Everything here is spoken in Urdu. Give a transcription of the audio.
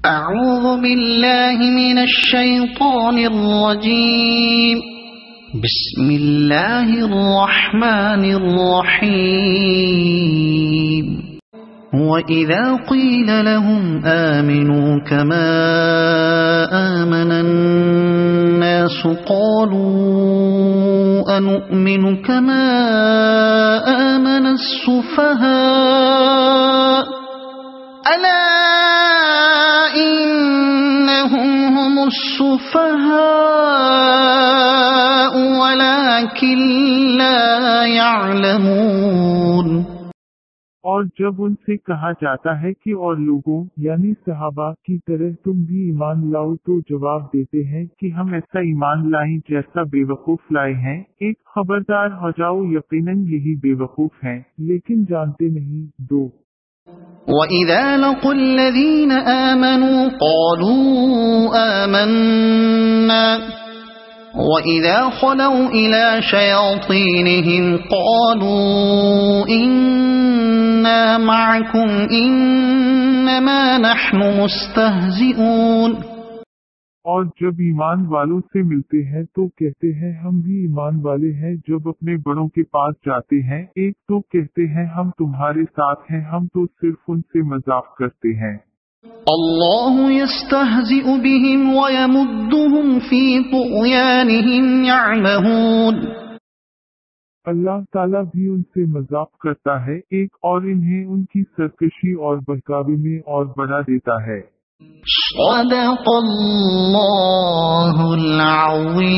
أعوذ بالله من الشيطان الرجيم بسم الله الرحمن الرحيم وإذا قيل لهم آمنوا كما آمن الناس قالوا أنؤمن كما آمن السفهاء ألا إنهم هم السفهاء ولكن لا يعلمون. اور جب ان سے کہا جاتا ہے کہ اور لوگوں یعنی صحابہ کی طرح تم بھی ایمان لاؤ تو جواب دیتے ہیں کہ ہم ایسا ایمان لائیں جیسا بے وقوف لائے ہیں. ایک خبردار ہو جاؤ یقیناً یہی بے وقوف ہیں لیکن جانتے نہیں. 2 وَإِذَا لَقُوا الَّذِينَ آمَنُوا قَالُوا آمَنَّا وَإِذَا خَلَوْا إِلَى شَيَاطِينِهِمْ قَالُوا إِنَّا مَعَكُمْ إِنَّمَا نَحْنُ مُسْتَهْزِئُونَ. اور جب ایمان والوں سے ملتے ہیں تو کہتے ہیں ہم بھی ایمان والے ہیں. جب اپنے بڑوں کے پاس جاتے ہیں ایک تو کہتے ہیں ہم تمہارے ساتھ ہیں ہم تو صرف ان سے مذاق کرتے ہیں. اللہ یستہزئ بہم ویمدہم فی طغیانہم یعمہون. اللہ تعالیٰ بھی ان سے مذاق کرتا ہے ایک اور انہیں ان کی سرکشی اور بہکاوی میں اور بڑھا دیتا ہے. صدق اللہ العظیم.